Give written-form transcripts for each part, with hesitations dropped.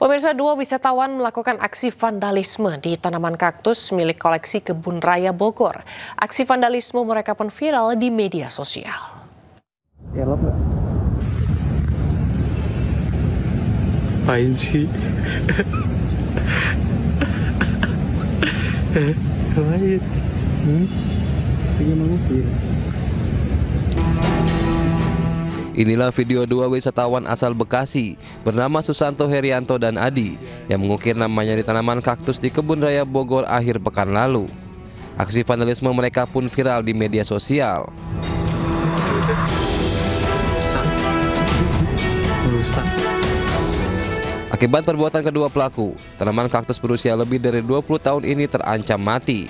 Pemirsa, dua wisatawan melakukan aksi vandalisme di tanaman kaktus milik koleksi Kebun Raya Bogor. Aksi vandalisme mereka pun viral di media sosial. Elok nggak? Apain sih? Ngapain? Ini mengukir. Inilah video dua wisatawan asal Bekasi bernama Susanto Herianto dan Adi yang mengukir namanya di tanaman kaktus di Kebun Raya Bogor akhir pekan lalu. Aksi vandalisme mereka pun viral di media sosial. Akibat perbuatan kedua pelaku, tanaman kaktus berusia lebih dari 20 tahun ini terancam mati.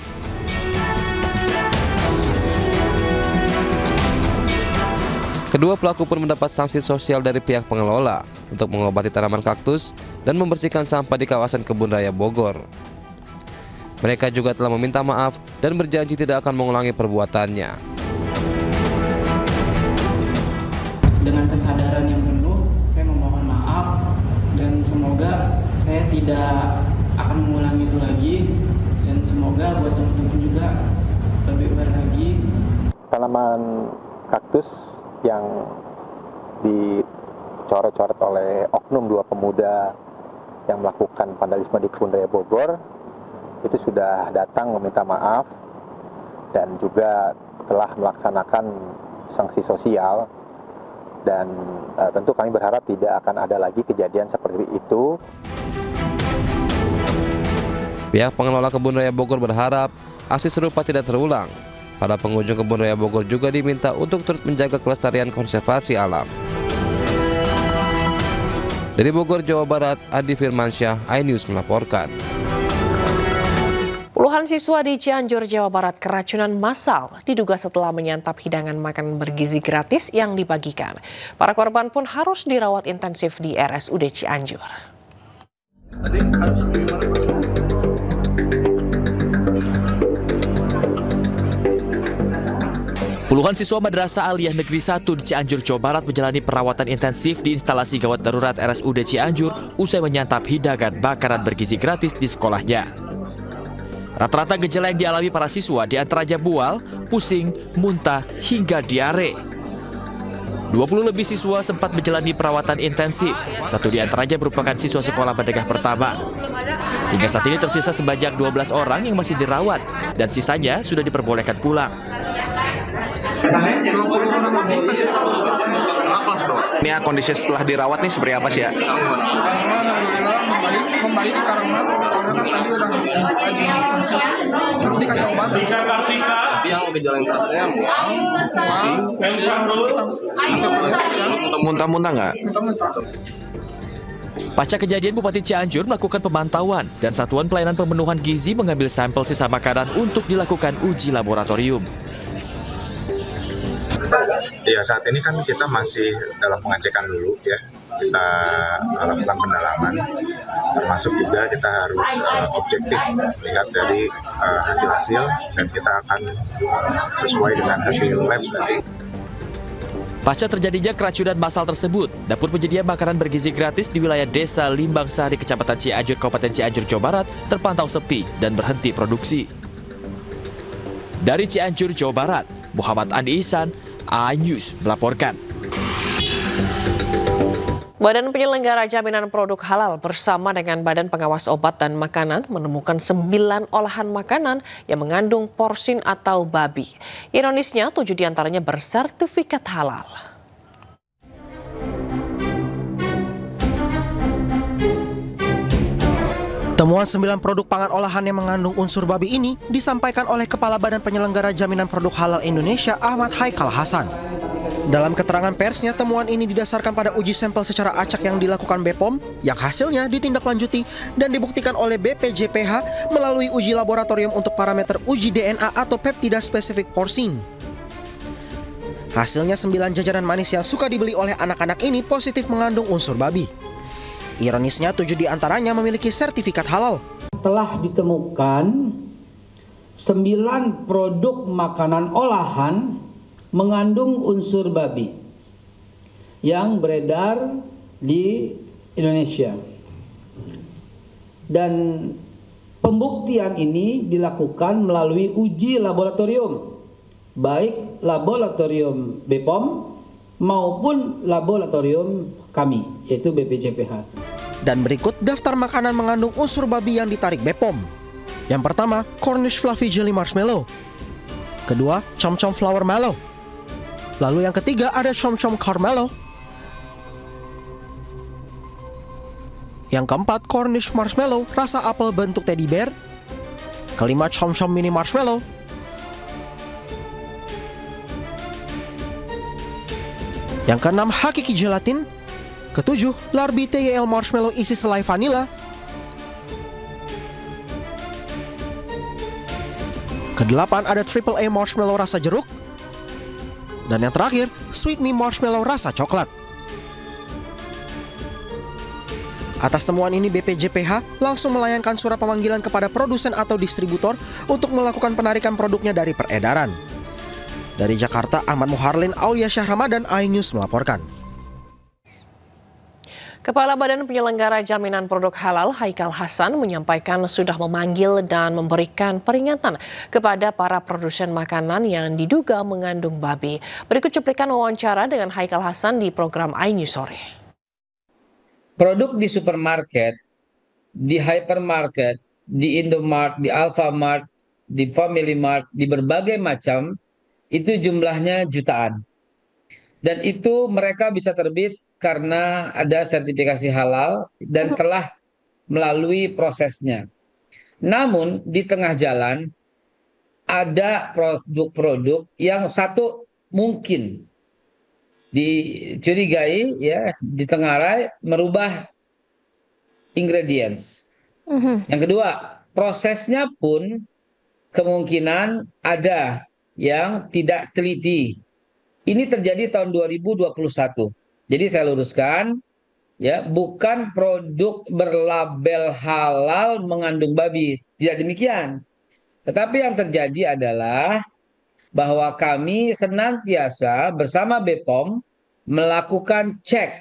Kedua pelaku pun mendapat sanksi sosial dari pihak pengelola untuk mengobati tanaman kaktus dan membersihkan sampah di kawasan Kebun Raya Bogor. Mereka juga telah meminta maaf dan berjanji tidak akan mengulangi perbuatannya. Dengan kesadaran yang penuh, saya memohon maaf dan semoga saya tidak akan mengulangi itu lagi, dan semoga buat teman-teman juga lebih baik lagi. Tanaman kaktus yang dicoret-coret oleh oknum dua pemuda yang melakukan vandalisme di Kebun Raya Bogor itu sudah datang meminta maaf dan juga telah melaksanakan sanksi sosial, dan tentu kami berharap tidak akan ada lagi kejadian seperti itu. Pihak pengelola Kebun Raya Bogor berharap aksi serupa tidak terulang. Para pengunjung Kebun Raya Bogor juga diminta untuk turut menjaga kelestarian konservasi alam. Dari Bogor, Jawa Barat, Adi Firmansyah, iNews melaporkan. Puluhan siswa di Cianjur, Jawa Barat keracunan massal diduga setelah menyantap hidangan makanan bergizi gratis yang dibagikan. Para korban pun harus dirawat intensif di RSUD Cianjur. Puluhan siswa Madrasah Aliyah Negeri 1 di Cianjur, Jawa Barat menjalani perawatan intensif di instalasi gawat darurat RSUD Cianjur usai menyantap hidangan makanan bergizi gratis di sekolahnya. Rata-rata gejala yang dialami para siswa diantaranya mual, pusing, muntah, hingga diare. 20 lebih siswa sempat menjalani perawatan intensif. Satu diantaranya merupakan siswa sekolah menengah pertama. Hingga saat ini tersisa sebanyak 12 orang yang masih dirawat dan sisanya sudah diperbolehkan pulang. Ini ya, kondisi setelah dirawat nih seperti apa sih ya? Membaik sekarang tadi udah dikasih obat. Tapi yang gejala yang muntah-muntah nggak? Pasca kejadian, Bupati Cianjur melakukan pemantauan dan Satuan Pelayanan Pemenuhan Gizi mengambil sampel sisa makanan untuk dilakukan uji laboratorium. Ya, saat ini kan kita masih dalam pengecekan dulu ya. Kita lakukan pendalaman, termasuk juga kita harus objektif melihat dari hasil-hasil, dan kita akan sesuai dengan hasil lab nanti. Pasca terjadinya keracunan massal tersebut, dapur penyedia makanan bergizi gratis di wilayah Desa Limbang Sari, Kecamatan Cianjur, Kabupaten Cianjur, Jawa Barat terpantau sepi dan berhenti produksi. Dari Cianjur, Jawa Barat, Muhammad Andi Ihsan, iNews melaporkan. Badan Penyelenggara Jaminan Produk Halal bersama dengan Badan Pengawas Obat dan Makanan menemukan 9 olahan makanan yang mengandung porsin atau babi. Ironisnya, 7 diantaranya bersertifikat halal. Temuan 9 produk pangan olahan yang mengandung unsur babi ini disampaikan oleh Kepala Badan Penyelenggara Jaminan Produk Halal Indonesia Ahmad Haikal Hasan. Dalam keterangan persnya, temuan ini didasarkan pada uji sampel secara acak yang dilakukan BPOM yang hasilnya ditindaklanjuti dan dibuktikan oleh BPJPH melalui uji laboratorium untuk parameter uji DNA atau peptida spesifik porsin. Hasilnya 9 jajanan manis yang suka dibeli oleh anak-anak ini positif mengandung unsur babi. Ironisnya 7 diantaranya memiliki sertifikat halal. Telah ditemukan 9 produk makanan olahan mengandung unsur babi yang beredar di Indonesia. Dan pembuktian ini dilakukan melalui uji laboratorium, baik laboratorium BPOM maupun laboratorium kami, yaitu BPJPH. Dan berikut daftar makanan mengandung unsur babi yang ditarik BPOM. Yang pertama, Cornish Fluffy Jelly Marshmallow. Kedua, Chom Chom Flower Mallow. Lalu yang ketiga ada Chom Chom Caramelo. Yang keempat, Cornish Marshmallow rasa apel bentuk teddy bear. Kelima, Chom Chom Mini Marshmallow. Yang keenam, Hakiki Gelatin. Ketujuh, Larbi TYL Marshmallow isi selai vanila. Kedelapan ada Triple A Marshmallow rasa jeruk. Dan yang terakhir, Sweet Me Marshmallow rasa coklat. Atas temuan ini BPJPH langsung melayangkan surat pemanggilan kepada produsen atau distributor untuk melakukan penarikan produknya dari peredaran. Dari Jakarta, Ahmad Muharlin, Aulia Syah Ramadan, iNews melaporkan. Kepala Badan Penyelenggara Jaminan Produk Halal Haikal Hasan menyampaikan sudah memanggil dan memberikan peringatan kepada para produsen makanan yang diduga mengandung babi. Berikut cuplikan wawancara dengan Haikal Hasan di program iNews Sore. Produk di supermarket, di hypermarket, di Indomart, di Alfamart, di Family Mart, di berbagai macam, itu jumlahnya jutaan. Dan itu mereka bisa terbit karena ada sertifikasi halal dan telah melalui prosesnya. Namun di tengah jalan ada produk-produk yang satu mungkin dicurigai ya ditengarai merubah ingredients. Yang kedua, prosesnya pun kemungkinan ada yang tidak teliti. Ini terjadi tahun 2021. Jadi saya luruskan ya, bukan produk berlabel halal mengandung babi, tidak demikian. Tetapi yang terjadi adalah bahwa kami senantiasa bersama BPOM melakukan cek,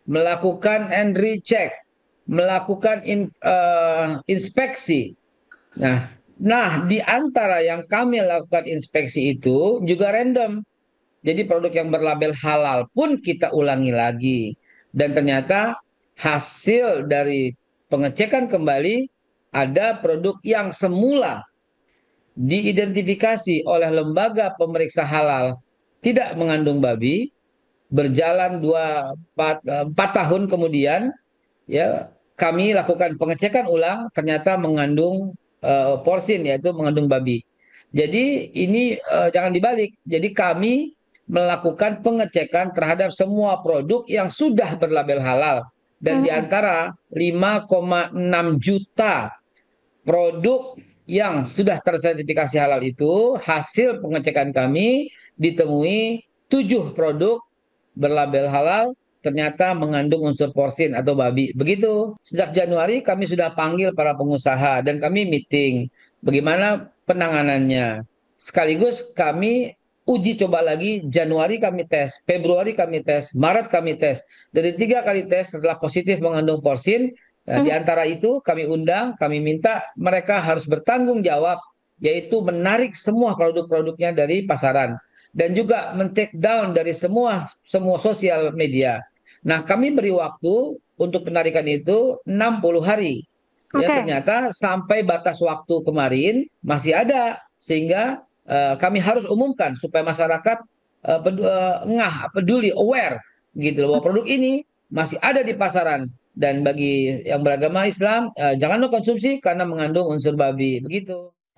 melakukan and recheck, melakukan inspeksi. Nah, di antara yang kami lakukan inspeksi itu juga random. Jadi produk yang berlabel halal pun kita ulangi lagi. Dan ternyata hasil dari pengecekan kembali ada produk yang semula diidentifikasi oleh lembaga pemeriksa halal tidak mengandung babi, berjalan 4 tahun kemudian ya kami lakukan pengecekan ulang, ternyata mengandung porsin, yaitu mengandung babi. Jadi ini jangan dibalik. Jadi kami melakukan pengecekan terhadap semua produk yang sudah berlabel halal, dan di antara 5,6 juta produk yang sudah tersertifikasi halal itu, hasil pengecekan kami ditemui 7 produk berlabel halal ternyata mengandung unsur porsin atau babi. Begitu. Sejak Januari kami sudah panggil para pengusaha dan kami meeting bagaimana penanganannya. Sekaligus kami uji coba lagi. Januari kami tes, Februari kami tes, Maret kami tes. Dari 3 kali tes setelah positif mengandung porsin. Nah, di antara itu kami undang, kami minta mereka harus bertanggung jawab, yaitu menarik semua produk-produknya dari pasaran dan juga men-take down dari semua sosial media. Nah, kami beri waktu untuk penarikan itu 60 hari. Ya, ternyata sampai batas waktu kemarin masih ada, sehingga kami harus umumkan supaya masyarakat peduli, aware gitu loh, bahwa produk ini masih ada di pasaran. Dan bagi yang beragama Islam, jangan konsumsi karena mengandung unsur babi. Begitu.